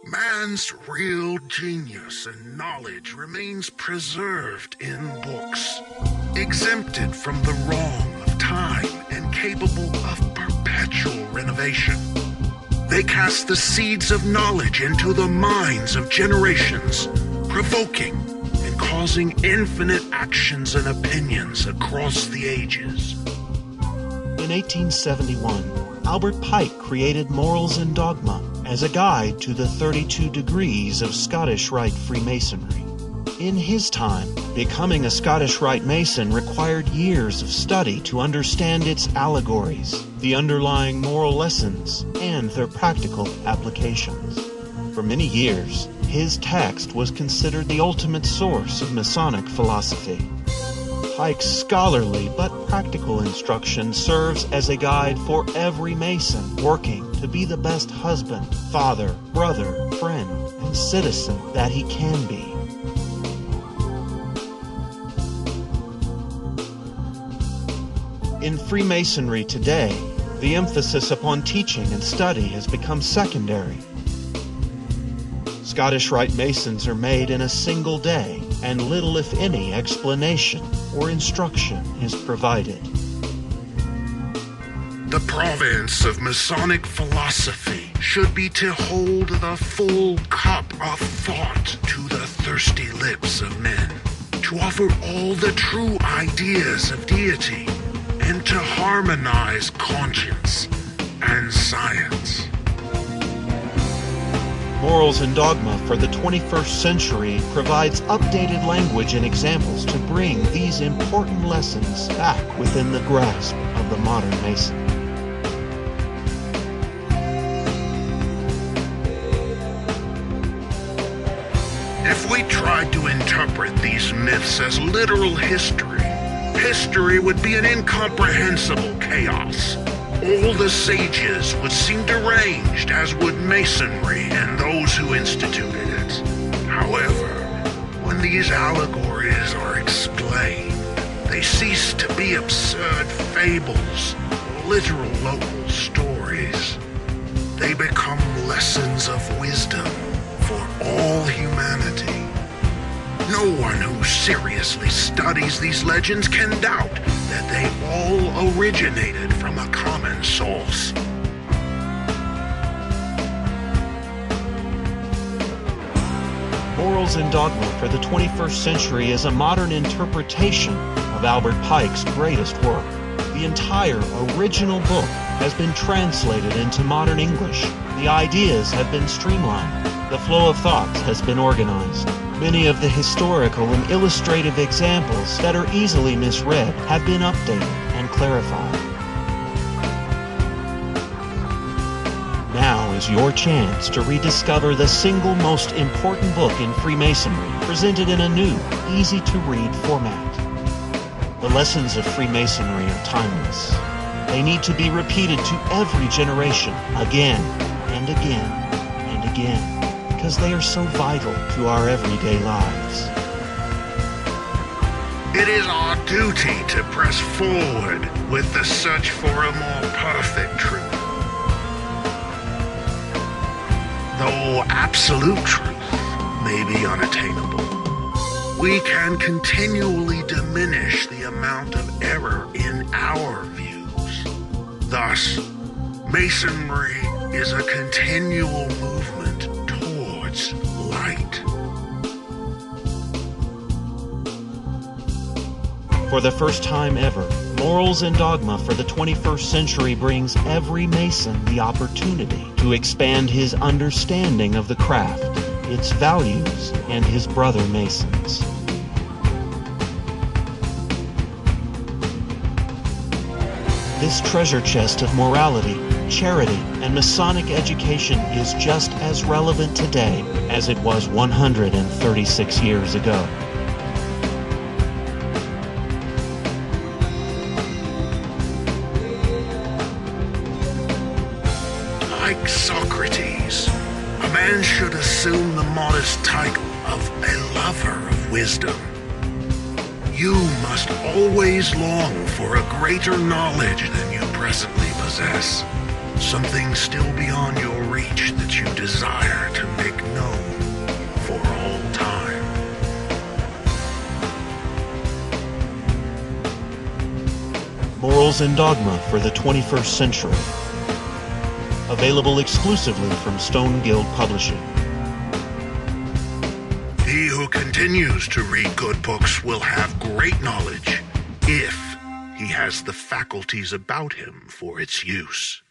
Man's real genius and knowledge remains preserved in books, exempted from the wrong of time and capable of perpetual renovation. They cast the seeds of knowledge into the minds of generations, provoking and causing infinite actions and opinions across the ages. In 1871, Albert Pike created Morals and Dogma as a guide to the 32 degrees of Scottish Rite Freemasonry. In his time, becoming a Scottish Rite Mason required years of study to understand its allegories, the underlying moral lessons, and their practical applications. For many years, his text was considered the ultimate source of Masonic philosophy. Pike's scholarly but practical instruction serves as a guide for every Mason working to be the best husband, father, brother, friend, and citizen that he can be. In Freemasonry today, the emphasis upon teaching and study has become secondary. Scottish Rite Masons are made in a single day, and little, if any, explanation or instruction is provided. The province of Masonic philosophy should be to hold the full cup of thought to the thirsty lips of men, to offer all the true ideas of deity, and to harmonize conscience and science. Morals and Dogma for the 21st Century provides updated language and examples to bring these important lessons back within the grasp of the modern Mason. If we tried to interpret these myths as literal history, history would be an incomprehensible chaos. All the sages would seem deranged, as would Masonry and those who instituted it. However, when these allegories are explained, they cease to be absurd fables or literal local stories. They become lessons of wisdom for all humanity. No one who seriously studies these legends can doubt that they all originated from a common source. Morals and Dogma for the 21st Century is a modern interpretation of Albert Pike's greatest work. The entire original book has been translated into modern English. The ideas have been streamlined. The flow of thoughts has been organized. Many of the historical and illustrative examples that are easily misread have been updated and clarified. Now is your chance to rediscover the single most important book in Freemasonry, presented in a new, easy-to-read format. The lessons of Freemasonry are timeless. They need to be repeated to every generation, again and again and again, because they are so vital to our everyday lives. It is our duty to press forward with the search for a more perfect truth. Though absolute truth may be unattainable, we can continually diminish the amount of error in our views. Thus, Masonry is a continual movement towards light. For the first time ever, Morals and Dogma for the 21st Century brings every Mason the opportunity to expand his understanding of the craft, its values, and his brother Masons. This treasure chest of morality, charity, and Masonic education is just as relevant today as it was 136 years ago. Like Socrates, a man should assume the modest title of a lover of wisdom. You must always long for a greater knowledge than you presently possess. something still beyond your reach that you desire to make known for all time. Morals and Dogma for the 21st Century. Available exclusively from Stone Guild Publishing. He who continues to read good books will have great knowledge if he has the faculties about him for its use.